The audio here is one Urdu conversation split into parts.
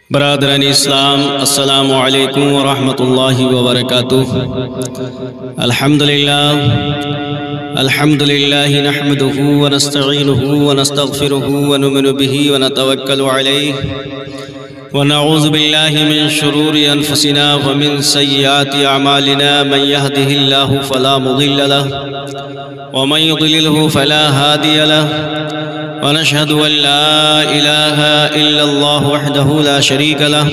برادران اسلام، السلام علیکم ورحمۃ اللہ وبرکاتہ۔ الحمدللہ نحمده ونستعینه ونستغفره ونؤمن به ونتوکل علیہ ونعوذ باللہ من شرور انفسنا ومن سیئات اعمالنا، من يهده اللہ فلا مضل له ومن يضلله فلا هادی له، ونشهد أن لا إله إلا الله وحده لا شريك له،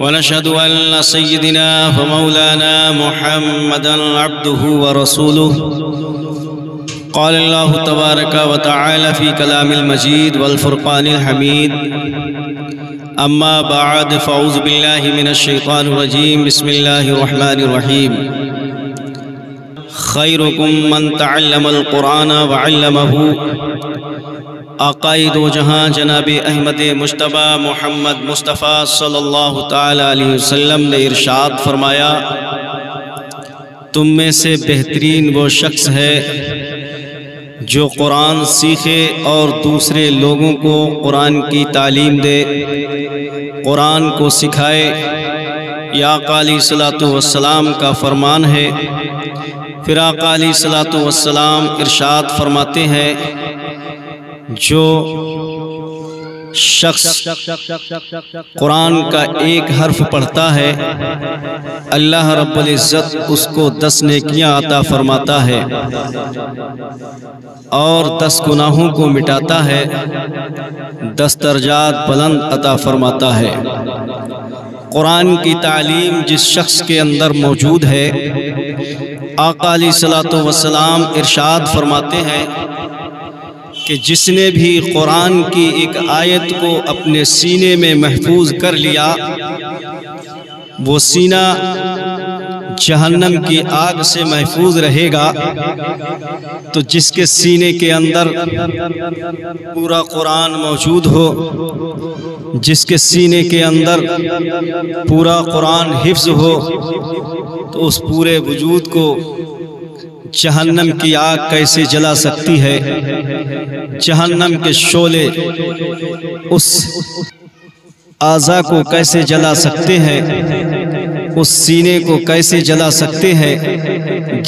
ونشهد أن سيدنا ومولانا محمدا عبده ورسوله. قال الله تبارك وتعالى في كلام المجيد والفرقان الحميد. أما بعد، فأعوذ بالله من الشيطان الرجيم. بسم الله الرحمن الرحيم. خيركم من تعلم القرآن وعلمه. آقائے دو جہاں جناب احمد مجتبیٰ محمد مصطفیٰ صلی اللہ تعالیٰ علیہ وسلم نے ارشاد فرمایا، تم میں سے بہترین وہ شخص ہے جو قرآن سیکھے اور دوسرے لوگوں کو قرآن کی تعلیم دے، قرآن کو سکھائے۔ یہ آقا علیہ السلام کا فرمان ہے۔ پھر آقا علیہ السلام ارشاد فرماتے ہیں، جو شخص قرآن کا ایک حرف پڑھتا ہے، اللہ رب العزت اس کو 10 نیکیاں عطا فرماتا ہے اور 10 گناہوں کو مٹاتا ہے، 10 درجات بلند عطا فرماتا ہے۔ قرآن کی تعلیم جس شخص کے اندر موجود ہے، آقا علیہ السلام ارشاد فرماتے ہیں کہ جس نے بھی قرآن کی ایک آیت کو اپنے سینے میں محفوظ کر لیا، وہ سینہ جہنم کی آگ سے محفوظ رہے گا۔ تو جس کے سینے کے اندر پورا قرآن موجود ہو، جس کے سینے کے اندر پورا قرآن حفظ ہو، تو اس پورے وجود کو جہنم کی آگ کیسے جلا سکتی ہے؟ جہنم کے شعلے اس اعضاء کو کیسے جلا سکتے ہیں؟ اس سینے کو کیسے جلا سکتے ہیں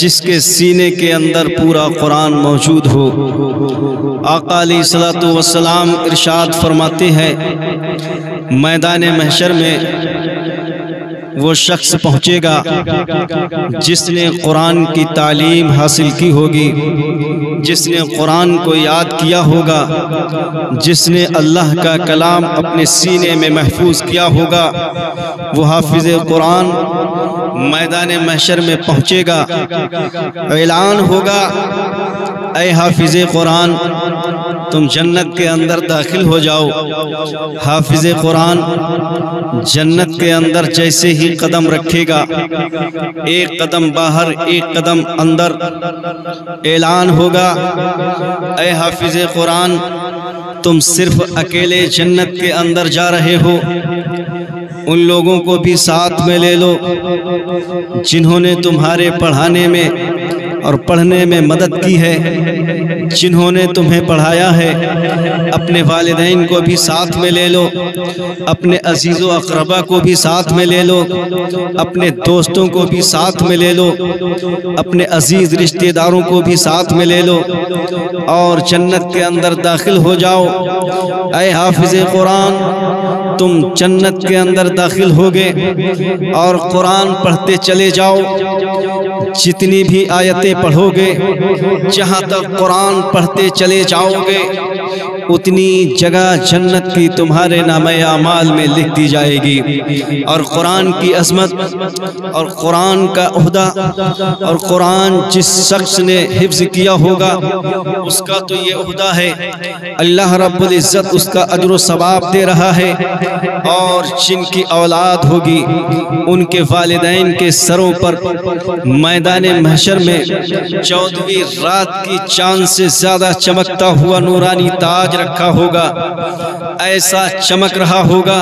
جس کے سینے کے اندر پورا قرآن موجود ہو؟ آقا علیہ السلام ارشاد فرماتے ہیں، میدان محشر میں وہ شخص پہنچے گا جس نے قرآن کی تعلیم حاصل کی ہوگی، جس نے قرآن کو یاد کیا ہوگا، جس نے اللہ کا کلام اپنے سینے میں محفوظ کیا ہوگا، وہ حافظ قرآن میدان محشر میں پہنچے گا۔ اعلان ہوگا، اے حافظ قرآن، تم جنت کے اندر داخل ہو جاؤ۔ حافظ قرآن جنت کے اندر جیسے ہی قدم رکھے گا، ایک قدم باہر ایک قدم اندر، اعلان ہوگا، اے حافظ قرآن، تم صرف اکیلے جنت کے اندر جا رہے ہو، ان لوگوں کو بھی ساتھ میں لے لو جنہوں نے تمہارے پڑھانے میں اور پڑھنے میں مدد کی ہے، جنہوں نے تمہیں پڑھایا ہے۔ اپنے والدین کو بھی ساتھ میں لے لو، اپنے عزیز و اقربا کو بھی ساتھ میں لے لو، اپنے دوستوں کو بھی ساتھ میں لے لو، اپنے عزیز رشتہ داروں کو بھی ساتھ میں لے لو اور جنت کے اندر داخل ہو جاؤ۔ اے حافظ قرآن، تم جنت کے اندر داخل ہوگے اور قرآن پڑھتے چلے جاؤ۔ جتنی بھی آیتیں پڑھو گے، جہاں تک قرآن پڑھتے چلے جاؤ گے، اتنی جگہ جنت کی تمہارے نامہ اعمال میں لکھ دی جائے گی۔ اور قرآن کی عظمت اور قرآن کا عہدہ اور قرآن جس شخص نے حفظ کیا ہوگا، اس کا تو یہ عہدہ ہے، اللہ رب العزت اس کا اجر و ثواب دے رہا ہے۔ اور جن کی اولاد ہوگی، ان کے والدین کے سروں پر میدان محشر میں 14ویں رات کی چاند سے زیادہ چمکتا ہوا نورانی تاج رکھا ہوگا۔ ایسا چمک رہا ہوگا،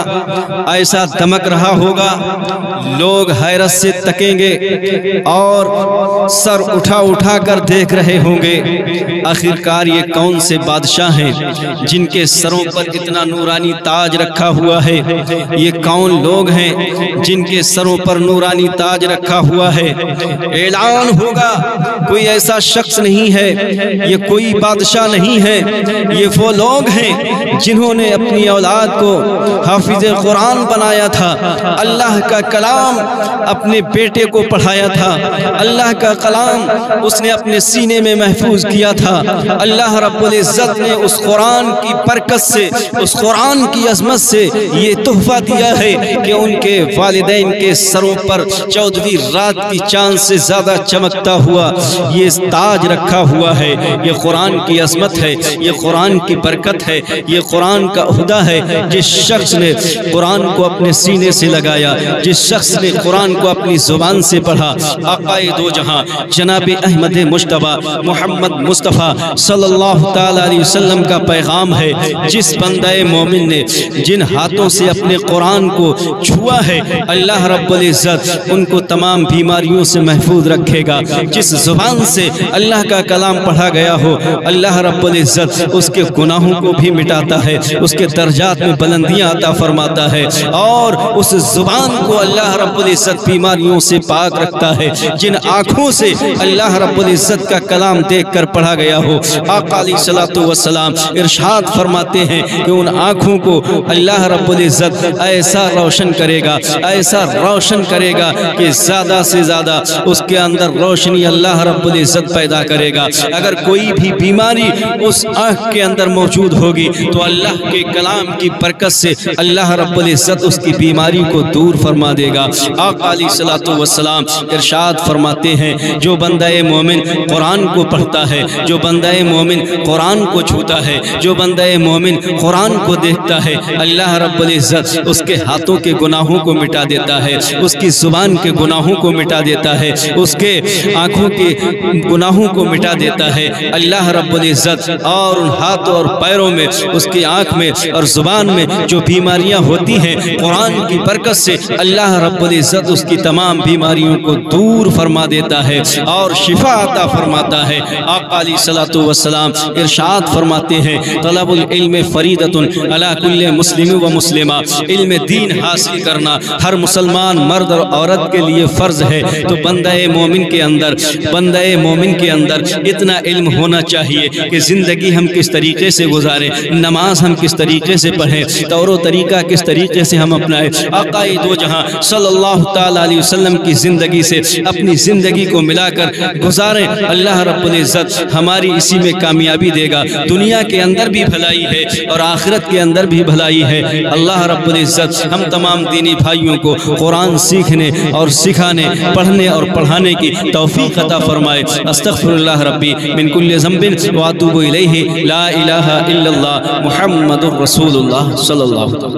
ایسا دمک رہا ہوگا، لوگ حیرت سے تکیں گے اور سر اٹھا اٹھا کر دیکھ رہے ہوں گے آخرکار یہ کون سے بادشاہ ہیں جن کے سروں پر اتنا نورانی تاج رکھا ہوا ہے، یہ کون لوگ ہیں جن کے سروں پر نورانی تاج رکھا ہوا ہے۔ اعلان ہوگا کوئی ایسا شخص نہیں ہے، یہ کوئی بادشاہ نہیں ہے، یہ وہ لوگ ہیں جنہوں نے اپنی اولاد کو حافظ قرآن بنایا تھا، اللہ کا کلام اپنے بیٹے کو پڑھایا تھا، اللہ کا کلام اس نے اپنے سینے میں محفوظ کیا تھا۔ اللہ رب العزت نے اس قرآن کی برکت سے، اس قرآن کی عظمت سے یہ تحفہ دیا ہے کہ ان کے والدین کے سروں پر 14ویں رات کی چاند سے زیادہ چمکتا ہوا یہ تاج رکھا ہوا ہے۔ یہ قرآن کی عظمت ہے، یہ قرآن کی برکت ہے، یہ قرآن کا عہدہ ہے۔ جس شخص نے قرآن کو اپنے سینے سے لگایا، جس شخص نے قرآن کو اپنی زبان سے پڑھا، آقائے دو جہاں جناب احمد مجتبیٰ محمد مصطفیٰ صلی اللہ تعالی علیہ وسلم کا پیغام ہے، جس بندہ مومن نے جن ہاتھوں سے اپنے قرآن کو چھوا ہے، اللہ رب العزت ان کو تمام بیماریوں سے محفوظ رکھے گا۔ جس زبان سے اللہ کا کلام پڑھا گیا ہو، اللہ رب العزت اس کے گناہوں کو بھی مٹاتا ہے، اس کے درجات میں بلندیاں عطا فرماتا ہے، اور اس زبان کو اللہ رب العزت بیماریوں سے پاک رکھتا ہے۔ جن آنکھوں سے اللہ رب العزت کا کلام دیکھ کر پڑھا گیا ہو، آقا علیہ الصلوۃ والسلام ارشاد فرماتے ہیں کہ ان آنکھوں کو اللہ رب العزت ایسا روشن کرے گا، ایسا روشن کرے گا کہ زیادہ سے زیادہ اس کے اندر روشنی اللہ رب العزت پیدا کرے گا۔ اگر کوئی بھی بیماری اس آنکھ کے اندر موجود ہوگی تو اللہ کے کلام کی برکت سے اللہ رب العزت اس کی بیماری کو دور فرما دے گا۔ آقا علیہ الصلوۃ والسلام ارشاد فرماتے ہیں جو بندہ مومن قرآن کو پڑھتا ہے، جو بندہ مومن قرآن کو چھوتا ہے، جو بندہ مومن قرآن کو دیکھتا ہے، اللہ رب العزت اس کے ہاتھوں کے گناہوں کو مٹا دیتا ہے، اس کی زبان کے گناہوں کو مٹا دیتا ہے، اس کے آنکھوں کے گناہوں کو مٹا دیتا ہے اللہ رب العزت۔ اور ان ہاتھوں اور پیروں میں، اس کی آنکھ میں اور زبان میں جو بیماریاں ہوتی ہیں، قرآن کی برکت سے اللہ رب العزت اس کی تمام بیماریوں کو دور فرما دیتا ہے اور شفا عطا فرماتا ہے۔ آقا علیہ الصلوۃ والسلام ارشاد فرماتے ہیں طلب العلم فریضۃ علی کل مسلم و مسلمہ، علم دین حاصل کرنا ہر مسلمان مرد اور عورت کے لیے فرض ہے۔ تو بندہ مومن کے اندر اتنا علم ہونا چاہیے کہ زندگی ہم کس طریقے سے گزاریں، نماز ہم کس طریقے سے پڑھیں، طور و طریقہ کس طریقے سے ہم اپنائیں، آقا دو جہاں صلی اللہ تعالی علیہ وسلم کی زندگی سے اپنی زندگی کو ملا کر گزاریں۔ اللہ رب العزت ہماری اسی میں کامیابی دے گا، دنیا کے اندر بھی بھلائی ہے اور آخرت کے اندر بھی بھلائی ہے۔ اللہ رب العزت ہم تمام دینی بھائیوں کو قرآن سیکھنے اور سکھانے، پڑھنے اور پڑھانے کی توفیق عطا فرمائے۔ استغفر اللہ ربی من کل ذنب واتوب الیہ، لا الہ الا اللہ محمد رسول اللہ صلی اللہ علیہ وسلم۔